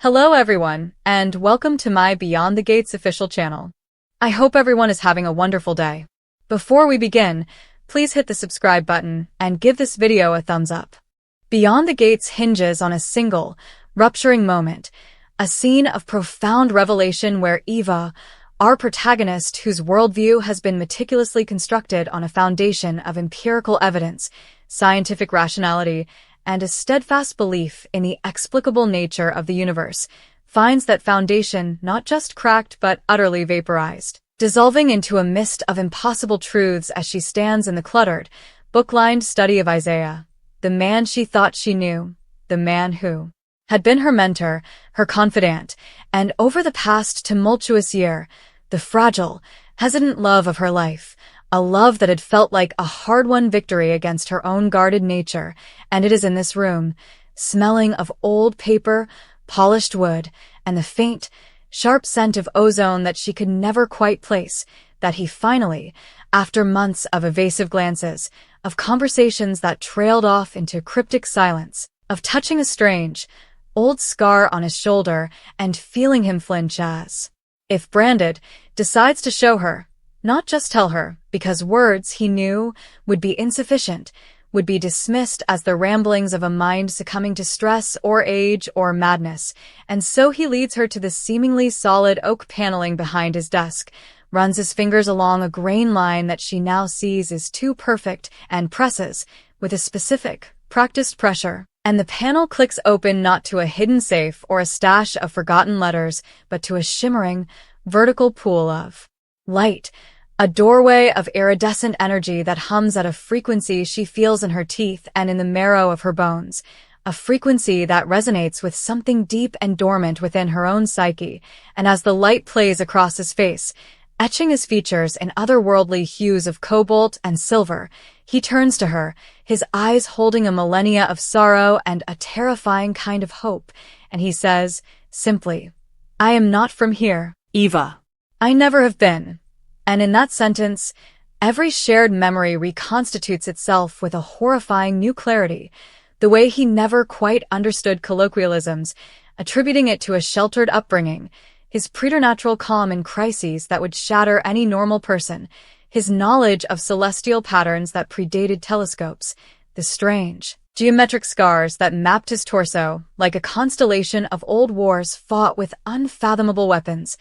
Hello everyone, and welcome to my Beyond the Gates official channel. I hope everyone is having a wonderful day. Before we begin, please hit the subscribe button and give this video a thumbs up. Beyond the Gates hinges on a single, rupturing moment, a scene of profound revelation where Eva, our protagonist whose worldview has been meticulously constructed on a foundation of empirical evidence, scientific rationality, and a steadfast belief in the explicable nature of the universe, finds that foundation not just cracked but utterly vaporized, dissolving into a mist of impossible truths as she stands in the cluttered, book-lined study of Izaiah, the man she thought she knew, the man who had been her mentor, her confidant, and over the past tumultuous year, the fragile, hesitant love of her life, a love that had felt like a hard-won victory against her own guarded nature, and it is in this room, smelling of old paper, polished wood, and the faint, sharp scent of ozone that she could never quite place, that he finally, after months of evasive glances, of conversations that trailed off into cryptic silence, of touching a strange, old scar on his shoulder and feeling him flinch as, if branded, decides to show her, not just tell her, because words, he knew, would be insufficient, would be dismissed as the ramblings of a mind succumbing to stress or age or madness, and so he leads her to the seemingly solid oak paneling behind his desk, runs his fingers along a grain line that she now sees is too perfect, and presses, with a specific, practiced pressure, and the panel clicks open not to a hidden safe or a stash of forgotten letters, but to a shimmering, vertical pool of light, a doorway of iridescent energy that hums at a frequency she feels in her teeth and in the marrow of her bones, a frequency that resonates with something deep and dormant within her own psyche, and as the light plays across his face, etching his features in otherworldly hues of cobalt and silver, he turns to her, his eyes holding a millennia of sorrow and a terrifying kind of hope, and he says, simply, "I am not from here, Eva. I never have been." And in that sentence, every shared memory reconstitutes itself with a horrifying new clarity, the way he never quite understood colloquialisms, attributing it to a sheltered upbringing, his preternatural calm in crises that would shatter any normal person, his knowledge of celestial patterns that predated telescopes, the strange, geometric scars that mapped his torso like a constellation of old wars fought with unfathomable weapons,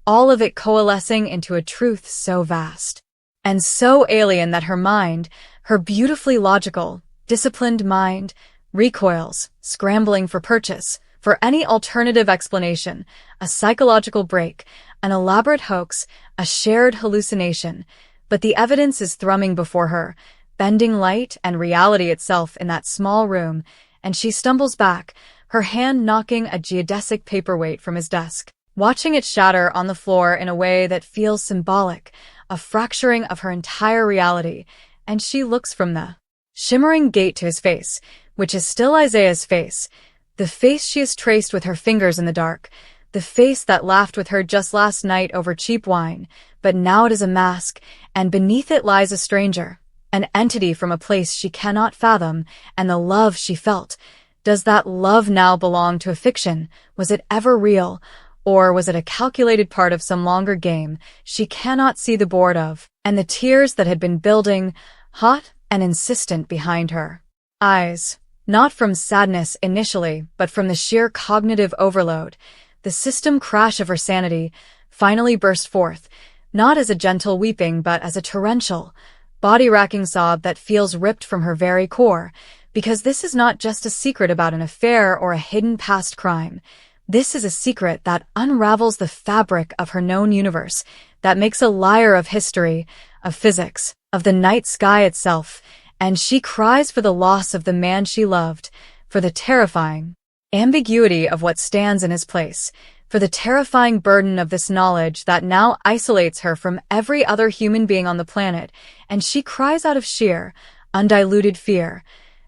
all of it coalescing into a truth so vast and so alien that her mind, her beautifully logical, disciplined mind, recoils, scrambling for purchase, for any alternative explanation, a psychological break, an elaborate hoax, a shared hallucination. But the evidence is thrumming before her, bending light and reality itself in that small room, and she stumbles back, her hand knocking a geodesic paperweight from his desk, watching it shatter on the floor in a way that feels symbolic, a fracturing of her entire reality, and she looks from the shimmering gate to his face, which is still Isaiah's face, the face she has traced with her fingers in the dark, the face that laughed with her just last night over cheap wine, but now it is a mask, and beneath it lies a stranger, an entity from a place she cannot fathom, and the love she felt. Does that love now belong to a fiction? Was it ever real? Or was it a calculated part of some longer game she cannot see the board of, and the tears that had been building, hot and insistent behind her eyes, not from sadness initially, but from the sheer cognitive overload, the system crash of her sanity, finally burst forth, not as a gentle weeping but as a torrential, body-racking sob that feels ripped from her very core, because this is not just a secret about an affair or a hidden past crime. This is a secret that unravels the fabric of her known universe, that makes a liar of history, of physics, of the night sky itself, and she cries for the loss of the man she loved, for the terrifying ambiguity of what stands in his place, for the terrifying burden of this knowledge that now isolates her from every other human being on the planet, and she cries out of sheer, undiluted fear,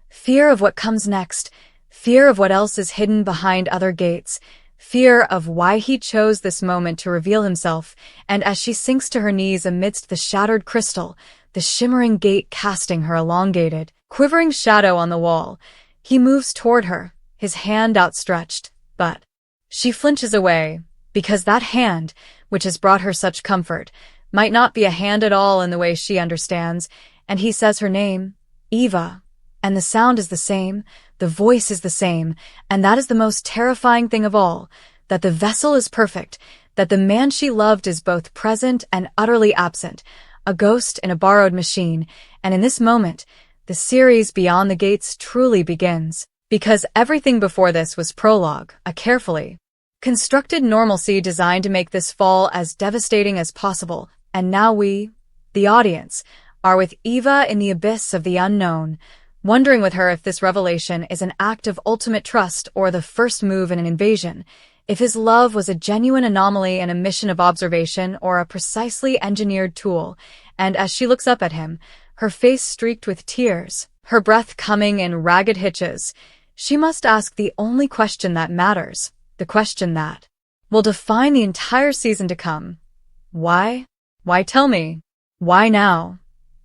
fear of what comes next, fear of what else is hidden behind other gates, fear of why he chose this moment to reveal himself, and as she sinks to her knees amidst the shattered crystal, the shimmering gate casting her elongated, quivering shadow on the wall, he moves toward her, his hand outstretched, but She flinches away, because that hand, which has brought her such comfort, might not be a hand at all in the way she understands, and he says her name, Eva. And the sound is the same, the voice is the same, and that is the most terrifying thing of all, that the vessel is perfect, that the man she loved is both present and utterly absent, a ghost in a borrowed machine, and in this moment, the series Beyond the Gates truly begins. Because everything before this was prologue, a carefully constructed normalcy designed to make this fall as devastating as possible, and now we, the audience, are with Eva in the abyss of the unknown, wondering with her if this revelation is an act of ultimate trust or the first move in an invasion, if his love was a genuine anomaly and a mission of observation or a precisely engineered tool, and as she looks up at him, her face streaked with tears, her breath coming in ragged hitches, she must ask the only question that matters, the question that will define the entire season to come. Why? Why tell me? Why now?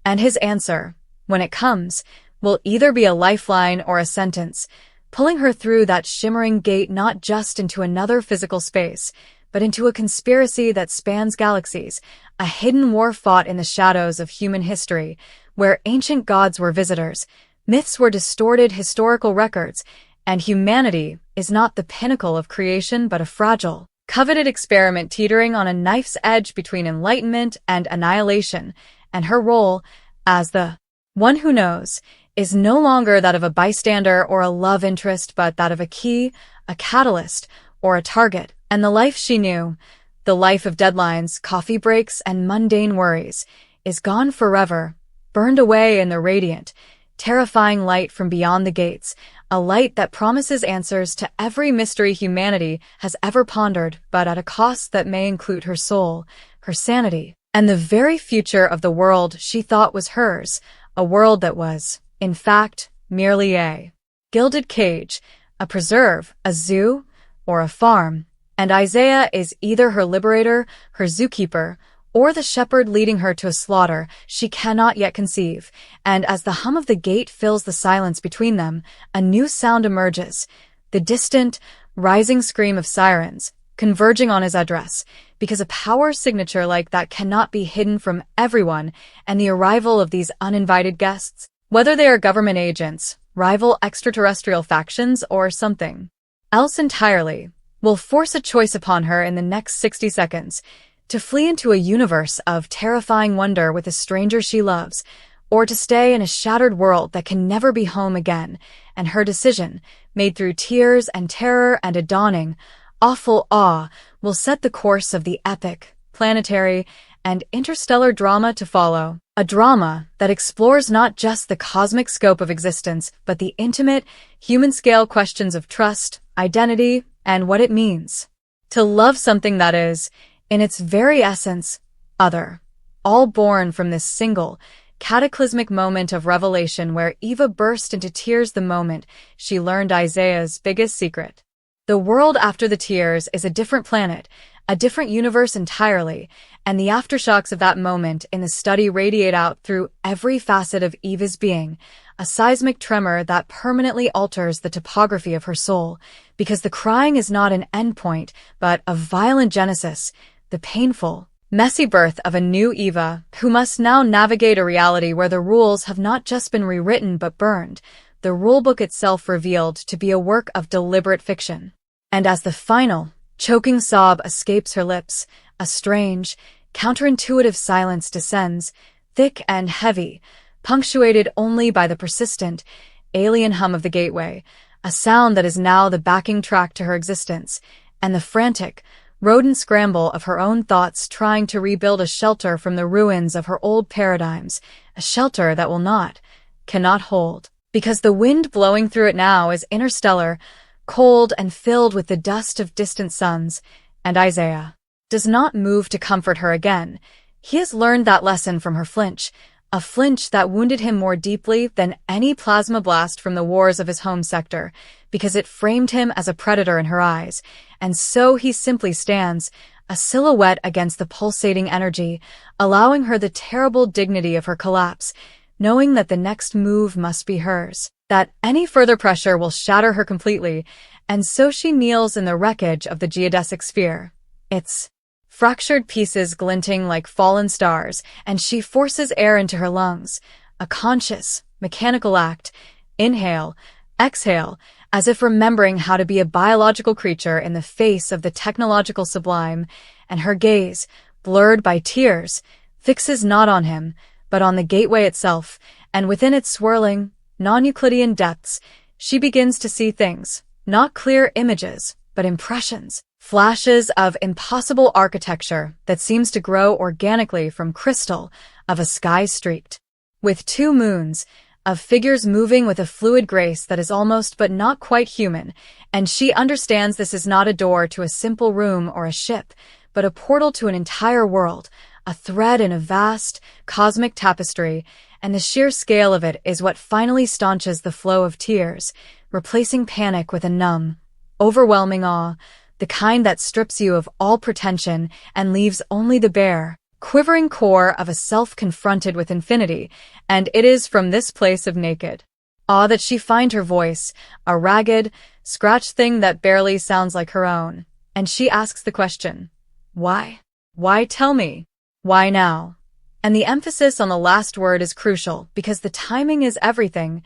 And his answer, when it comes, will either be a lifeline or a sentence, pulling her through that shimmering gate not just into another physical space, but into a conspiracy that spans galaxies, a hidden war fought in the shadows of human history, where ancient gods were visitors, myths were distorted historical records, and humanity is not the pinnacle of creation but a fragile, coveted experiment teetering on a knife's edge between enlightenment and annihilation, and her role, as the one who knows, is no longer that of a bystander or a love interest but that of a key, a catalyst, or a target, and the life she knew, the life of deadlines, coffee breaks, and mundane worries, is gone forever, burned away in the radiant, terrifying light from beyond the gates, a light that promises answers to every mystery humanity has ever pondered, but at a cost that may include her soul, her sanity, and the very future of the world she thought was hers, a world that was, in fact, merely a gilded cage, a preserve, a zoo, or a farm, and Izaiah is either her liberator, her zookeeper, or the shepherd leading her to a slaughter she cannot yet conceive, and as the hum of the gate fills the silence between them, a new sound emerges, the distant, rising scream of sirens, converging on his address, because a power signature like that cannot be hidden from everyone, and the arrival of these uninvited guests, whether they are government agents, rival extraterrestrial factions, or something else entirely, will force a choice upon her in the next 60 seconds, to flee into a universe of terrifying wonder with a stranger she loves, or to stay in a shattered world that can never be home again, and her decision, made through tears and terror and a dawning, awful awe, will set the course of the epic, planetary, and interstellar drama to follow. A drama that explores not just the cosmic scope of existence, but the intimate, human-scale questions of trust, identity, and what it means to love something that is, in its very essence, other, all born from this single, cataclysmic moment of revelation where Eva burst into tears the moment she learned Isaiah's biggest secret. The world after the tears is a different planet, a different universe entirely, and the aftershocks of that moment in the study radiate out through every facet of Eva's being, a seismic tremor that permanently alters the topography of her soul, because the crying is not an endpoint, but a violent genesis, the painful, messy birth of a new Eva, who must now navigate a reality where the rules have not just been rewritten but burned, the rulebook itself revealed to be a work of deliberate fiction. And as the final, choking sob escapes her lips, a strange, counterintuitive silence descends, thick and heavy, punctuated only by the persistent, alien hum of the gateway, a sound that is now the backing track to her existence, and the frantic, rodent scramble of her own thoughts trying to rebuild a shelter from the ruins of her old paradigms, a shelter that will not, cannot hold, because the wind blowing through it now is interstellar, cold and filled with the dust of distant suns, and Izaiah does not move to comfort her again. He has learned that lesson from her flinch, a flinch that wounded him more deeply than any plasma blast from the wars of his home sector, because it framed him as a predator in her eyes, and so he simply stands, a silhouette against the pulsating energy, allowing her the terrible dignity of her collapse, knowing that the next move must be hers, that any further pressure will shatter her completely, and so she kneels in the wreckage of the geodesic sphere. Its fractured pieces glinting like fallen stars, and she forces air into her lungs, a conscious, mechanical act. Inhale, exhale, as if remembering how to be a biological creature in the face of the technological sublime, and her gaze, blurred by tears, fixes not on him, but on the gateway itself, and within its swirling, non-Euclidean depths, she begins to see things, not clear images, but impressions, flashes of impossible architecture that seems to grow organically from crystal, of a sky streaked with two moons, of figures moving with a fluid grace that is almost but not quite human, and she understands this is not a door to a simple room or a ship, but a portal to an entire world, a thread in a vast, cosmic tapestry, and the sheer scale of it is what finally staunches the flow of tears, replacing panic with a numb, overwhelming awe, the kind that strips you of all pretension and leaves only the bare, quivering core of a self confronted with infinity, and it is from this place of naked awe that she finds her voice, a ragged, scratched thing that barely sounds like her own, and she asks the question, why? Why tell me? Why now? And the emphasis on the last word is crucial, because the timing is everything.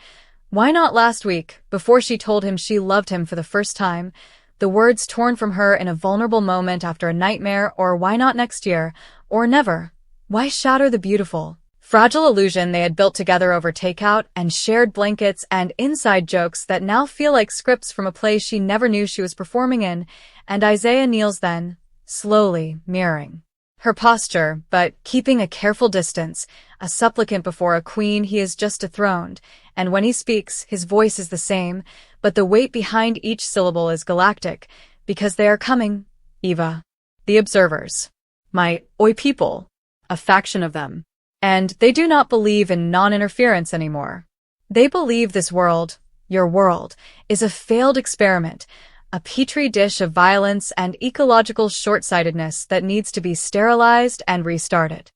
Why not last week, before she told him she loved him for the first time? The words torn from her in a vulnerable moment after a nightmare, or why not next year, or never? Why shatter the beautiful, fragile illusion they had built together over takeout and shared blankets and inside jokes that now feel like scripts from a play she never knew she was performing in? And Izaiah kneels then, slowly, mirroring her posture, but keeping a careful distance, a supplicant before a queen he has just dethroned, and when he speaks, his voice is the same, but the weight behind each syllable is galactic, because they are coming, Eva. The observers. My oi people. A faction of them. And they do not believe in non-interference anymore. They believe this world, your world, is a failed experiment, a petri dish of violence and ecological short-sightedness that needs to be sterilized and restarted.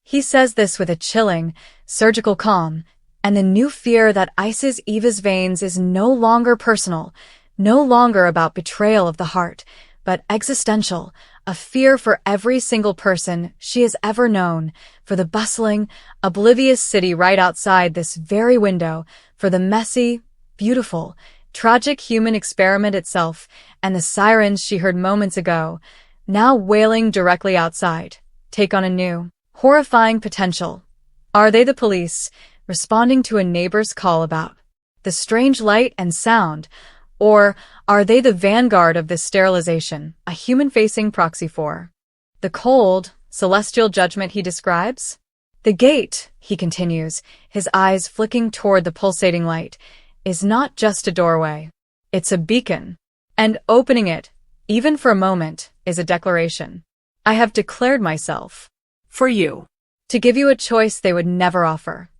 He says this with a chilling, surgical calm, and the new fear that ices Eva's veins is no longer personal, no longer about betrayal of the heart, but existential, a fear for every single person she has ever known, for the bustling, oblivious city right outside this very window, for the messy, beautiful, tragic human experiment itself, and the sirens she heard moments ago, now wailing directly outside, take on a new, horrifying potential. Are they the police, responding to a neighbor's call about the strange light and sound, or are they the vanguard of this sterilization, a human-facing proxy for the cold, celestial judgment he describes? The gate, he continues, his eyes flicking toward the pulsating light, is not just a doorway. It's a beacon. And opening it, even for a moment, is a declaration. I have declared myself for you, to give you a choice they would never offer.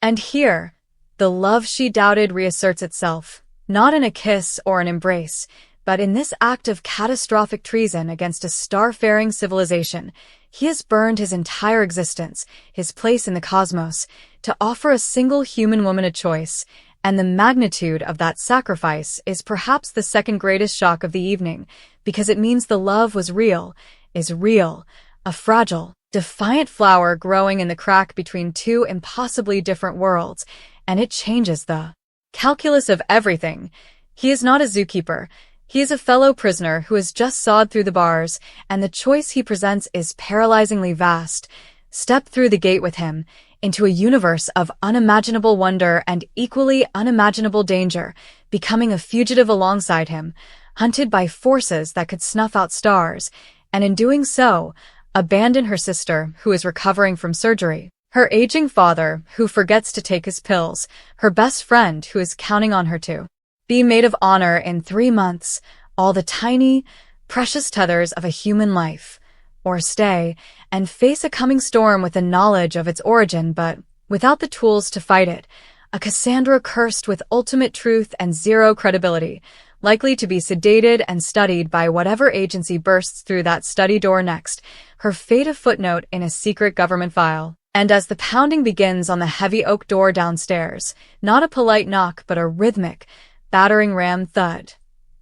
And here, the love she doubted reasserts itself, not in a kiss or an embrace, but in this act of catastrophic treason against a star-faring civilization. He has burned his entire existence, his place in the cosmos, to offer a single human woman a choice, and the magnitude of that sacrifice is perhaps the second greatest shock of the evening, because it means the love was real, is real, a fragile, defiant flower growing in the crack between two impossibly different worlds, and it changes the calculus of everything. He is not a zookeeper. He is a fellow prisoner who has just sawed through the bars, and the choice he presents is paralyzingly vast. Step through the gate with him, into a universe of unimaginable wonder and equally unimaginable danger, becoming a fugitive alongside him, hunted by forces that could snuff out stars, and in doing so, abandon her sister, who is recovering from surgery, her aging father, who forgets to take his pills, her best friend, who is counting on her to be maid of honor in 3 months, all the tiny, precious tethers of a human life, or stay, and face a coming storm with the knowledge of its origin but without the tools to fight it, a Cassandra cursed with ultimate truth and zero credibility, likely to be sedated and studied by whatever agency bursts through that study door next, her fate a footnote in a secret government file. And as the pounding begins on the heavy oak door downstairs, not a polite knock but a rhythmic, battering ram thud,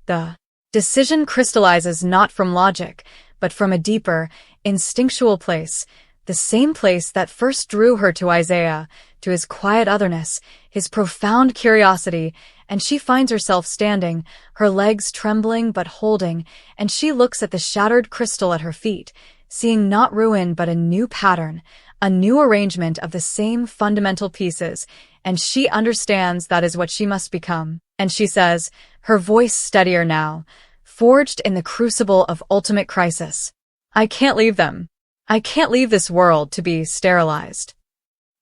The decision crystallizes not from logic, but from a deeper, instinctual place, the same place that first drew her to Izaiah, to his quiet otherness, his profound curiosity, and she finds herself standing, her legs trembling but holding, and she looks at the shattered crystal at her feet, seeing not ruin but a new pattern, a new arrangement of the same fundamental pieces, and she understands that is what she must become. And she says, her voice steadier now, forged in the crucible of ultimate crisis, I can't leave them. I can't leave this world to be sterilized.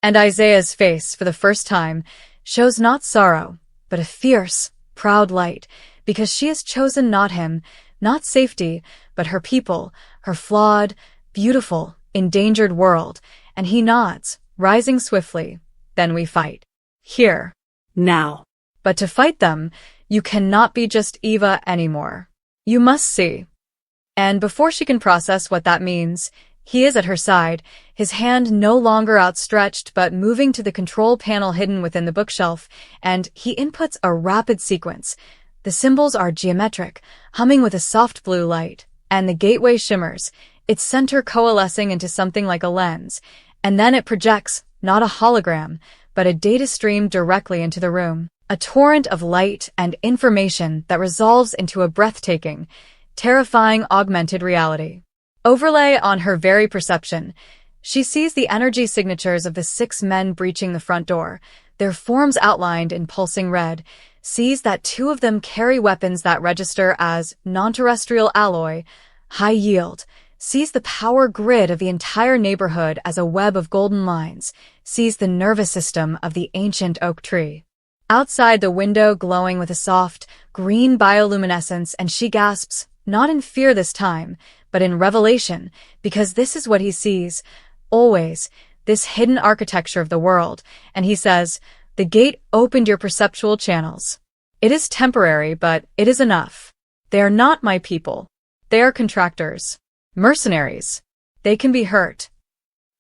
And Isaiah's face, for the first time, shows not sorrow, but a fierce, proud light, because she has chosen not him, not safety, but her people, her flawed, beautiful, endangered world, and he nods, rising swiftly. Then we fight. Here. Now. But to fight them, you cannot be just Eva anymore. You must see. And before she can process what that means, he is at her side, his hand no longer outstretched but moving to the control panel hidden within the bookshelf, and he inputs a rapid sequence. The symbols are geometric, humming with a soft blue light, and the gateway shimmers, its center coalescing into something like a lens, and then it projects, not a hologram, but a data stream directly into the room, a torrent of light and information that resolves into a breathtaking, terrifying augmented reality. Overlay on her very perception, she sees the energy signatures of the 6 men breaching the front door, their forms outlined in pulsing red, sees that 2 of them carry weapons that register as non-terrestrial alloy, high yield, sees the power grid of the entire neighborhood as a web of golden lines, sees the nervous system of the ancient oak tree. Outside the window glowing with a soft, green bioluminescence, and she gasps, not in fear this time, but in revelation, because this is what he sees, always, this hidden architecture of the world, and he says, the gate opened your perceptual channels. It is temporary, but it is enough. They are not my people. They are contractors. Mercenaries. They can be hurt.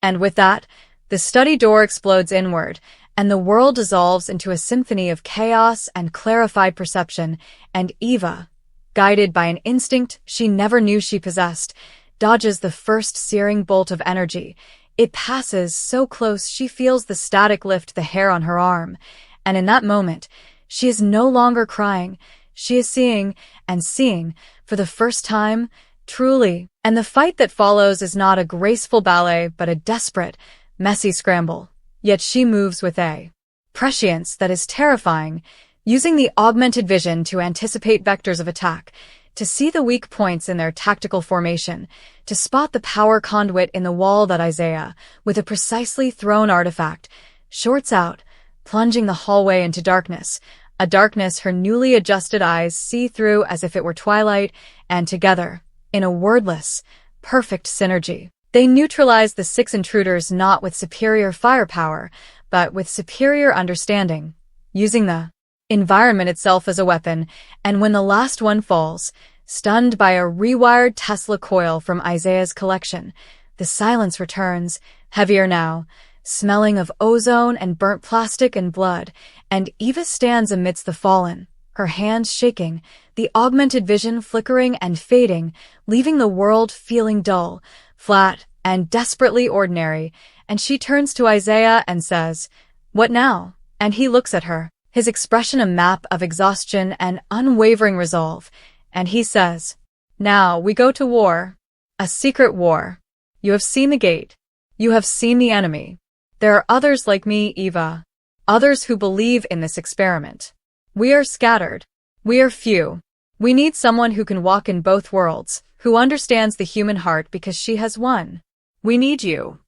And with that, the study door explodes inward, and the world dissolves into a symphony of chaos and clarified perception, and Eva, guided by an instinct she never knew she possessed, dodges the first searing bolt of energy. It passes so close she feels the static lift the hair on her arm, and in that moment, she is no longer crying, she is seeing, and seeing, for the first time, truly. And the fight that follows is not a graceful ballet but a desperate, messy scramble, yet she moves with a prescience that is terrifying, using the augmented vision to anticipate vectors of attack, to see the weak points in their tactical formation, to spot the power conduit in the wall that Izaiah, with a precisely thrown artifact, shorts out, plunging the hallway into darkness, a darkness her newly adjusted eyes see through as if it were twilight, and together, in a wordless, perfect synergy, they neutralize the 6 intruders not with superior firepower, but with superior understanding, using the environment itself as a weapon, and when the last one falls, stunned by a rewired Tesla coil from Isaiah's collection, the silence returns, heavier now, smelling of ozone and burnt plastic and blood, and Eva stands amidst the fallen, her hands shaking, the augmented vision flickering and fading, leaving the world feeling dull, flat, and desperately ordinary, and she turns to Izaiah and says, "What now?" And he looks at her, his expression a map of exhaustion and unwavering resolve, and he says, "Now we go to war. A secret war. You have seen the gate. You have seen the enemy. There are others like me, Eva. Others who believe in this experiment. We are scattered. We are few. We need someone who can walk in both worlds, who understands the human heart because she has won. We need you."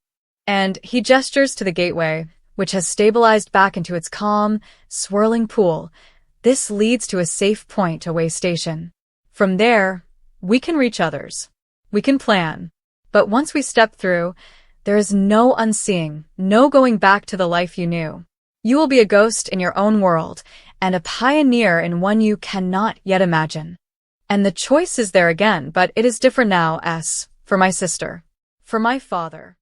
And he gestures to the gateway, which has stabilized back into its calm, swirling pool. This leads to a safe point away station. From there, we can reach others. We can plan. But once we step through, there is no unseeing, no going back to the life you knew. You will be a ghost in your own world, and a pioneer in one you cannot yet imagine. And the choice is there again, but it is different now, for my sister. For my father.